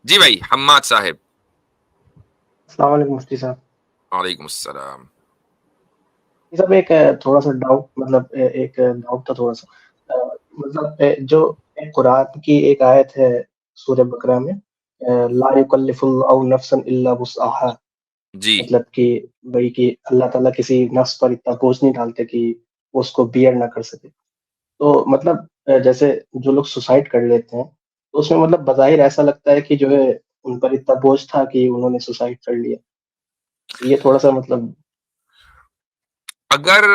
جی بھائی حماد صاحب. السلام علیکم مفتی صاحب. وعلیکم السلام. یہ سب ایک تھوڑا سا ڈاؤٹ مطلب ایک ڈاؤٹ تھا تھوڑا سا مطلب جو قرآن کی ایک آیت ہے سورہ بقرہ میں لا یکلف اللہ نفسا الا وسعها، جی مطلب کہ بھئی کہ اللہ تعالیٰ کسی نفس پر اتنا بوجھ نہیں ڈالتے کہ وہ اس کو بیئر نہ کر سکے. تو مطلب جیسے جو لوگ سوسائڈ کر لیتے ہیں تو اس میں مطلب بظاہر ایسا لگتا ہے کہ جو ہے ان پر اتنا بوجھ تھا کہ انہوں نے سوسائڈ کر لیا. یہ تھوڑا سا مطلب اگر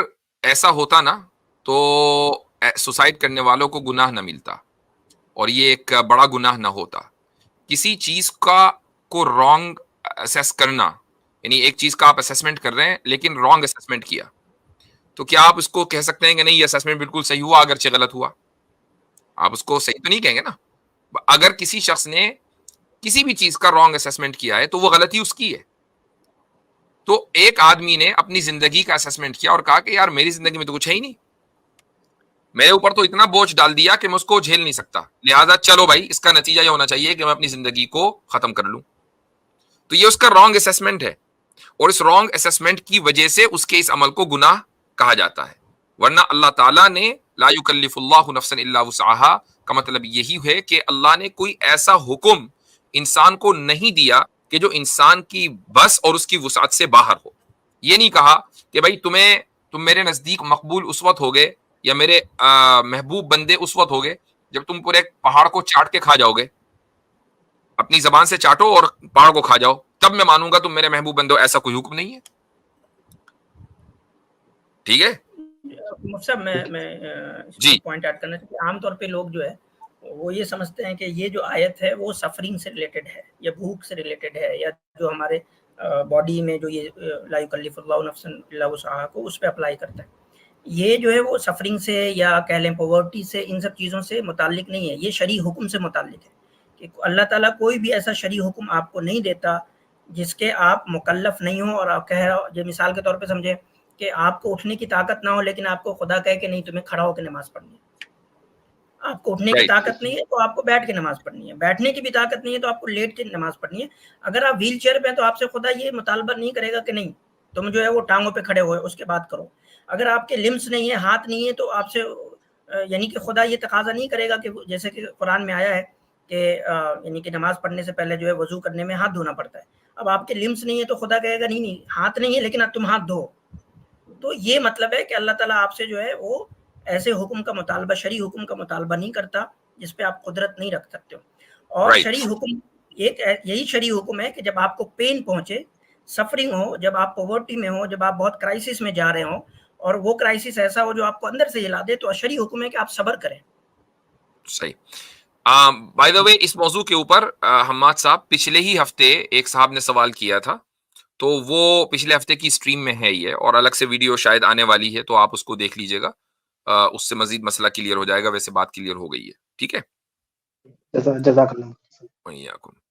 ایسا ہوتا نا تو سوسائڈ کرنے والوں کو گناہ نہ ملتا اور یہ ایک بڑا گناہ نہ ہوتا. کسی چیز کو رانگ اسیس کرنا، یعنی ایک چیز کا آپ اسیسمنٹ کر رہے ہیں لیکن رانگ اسیسمنٹ کیا، تو کیا آپ اس کو کہہ سکتے ہیں کہ نہیں یہ اسیسمنٹ بالکل صحیح ہوا اگرچہ غلط ہوا؟ آپ اس کو صحیح تو نہیں کہیں گے نا. اگر کسی شخص نے کسی بھی چیز کا رانگ اسیسمنٹ کیا ہے تو وہ غلطی اس کی ہے. تو ایک آدمی نے اپنی زندگی کا اسیسمنٹ کیا اور کہا کہ یار میری زندگی میں تو کچھ ہے ہی نہیں، میرے اوپر تو اتنا بوجھ ڈال دیا کہ میں اس کو جھیل نہیں سکتا، لہٰذا چلو بھائی اس کا نتیجہ یہ ہونا چاہیے کہ میں اپنی زندگی کو ختم کر لوں. تو یہ اس کا رانگ اسیسمنٹ ہے اور اس رانگ اسیسمنٹ کی وجہ سے اس کے اس عمل کو گناہ کہا جاتا ہے. ورنہ اللہ تعالیٰ نے لا یکلف اللہ نفسا الا وسعها کا مطلب یہی ہے کہ اللہ نے کوئی ایسا حکم انسان کو نہیں دیا کہ جو انسان کی بس اور اس کی وسعت سے باہر ہو. یہ نہیں کہا کہ بھائی تم میرے نزدیک مقبول اس وقت ہوگے یا میرے محبوب بندے اس وقت ہوگے جب تم پورے پہاڑ کو چاٹ کے کھا جاؤ گے. اپنی زبان سے چاٹو اور پہاڑ کو کھا جاؤ تب میں مانوں گا تم میرے محبوب بندے ہو. ایسا کوئی حکم نہیں ہے. ٹھیک ہے مفتی صاحب میں اس جی. میں پوائنٹ ایڈ کرنا چاہیے. عام طور پہ لوگ جو ہے وہ یہ سمجھتے ہیں کہ یہ جو آیت ہے وہ سفرنگ سے ریلیٹڈ ہے یا بھوک سے ریلیٹڈ ہے یا جو ہمارے باڈی میں جو یہ لا یکلف اللہ نفسا الا وسعها کو اس پہ اپلائی کرتا ہے. یہ جو ہے وہ سفرنگ سے یا کہہ لیں پاورٹی سے ان سب چیزوں سے متعلق نہیں ہے، یہ شرعی حکم سے متعلق ہے کہ اللہ تعالیٰ کوئی بھی ایسا شرعی حکم آپ کو نہیں دیتا جس کے آپ مکلف نہیں ہوں. اور آپ کہہ رہا جو مثال کے طور پہ سمجھے کہ آپ کو اٹھنے کی طاقت نہ ہو لیکن آپ کو خدا کہے کہ نہیں تمہیں کھڑا ہو کے نماز پڑھنی ہے. آپ کو اٹھنے کی Right. طاقت نہیں ہے تو آپ کو بیٹھ کے نماز پڑھنی ہے، بیٹھنے کی بھی طاقت نہیں ہے تو آپ کو لیٹ کے نماز پڑھنی ہے. اگر آپ ویل چیئر پہ ہیں تو آپ سے خدا یہ مطالبہ نہیں کرے گا کہ نہیں تم جو ہے وہ ٹانگوں پہ کھڑے ہوئے اس کے بعد کرو. اگر آپ کے لمس نہیں ہے، ہاتھ نہیں ہے، تو آپ سے یعنی کہ خدا یہ تقاضا نہیں کرے گا کہ جیسے کہ قرآن میں آیا ہے کہ یعنی کہ نماز پڑھنے سے پہلے جو ہے وضو کرنے میں ہاتھ دھونا پڑتا ہے. اب آپ کے لمس نہیں ہے تو خدا کہے گا نہیں ہاتھ نہیں ہے لیکن اب تم ہاتھ دھو. تو یہ مطلب ہے کہ اللہ تعالیٰ آپ سے جو ہے وہ ایسے حکم کا مطالبہ شرعی حکم کا مطالبہ نہیں کرتا جس پہ آپ قدرت نہیں رکھ سکتے ہو. اور Right. شرعی حکم ایک یہی شرعی حکم ہے کہ جب آپ کو پین پہنچے، سفرنگ ہو، جب آپ پاورٹی میں ہو، جب آپ بہت کرائسس میں جا رہے ہوں اور وہ کرائسس ایسا ہو جو آپ کو اندر سے ہلا دے، تو شرعی حکم ہے کہ آپ صبر کریں. صحیح. بائی دا وے اس موضوع کے اوپر حماد صاحب پچھلے ہی ہفتے ایک صاحب نے سوال کیا تھا، تو وہ پچھلے ہفتے کی سٹریم میں ہے یہ اور الگ سے ویڈیو شاید آنے والی ہے تو آپ اس کو دیکھ لیجئے گا. اس سے مزید مسئلہ کلیئر ہو جائے گا. ویسے بات کلیئر ہو گئی ہے. ٹھیک ہے. جزاک اللہ. وعلیکم.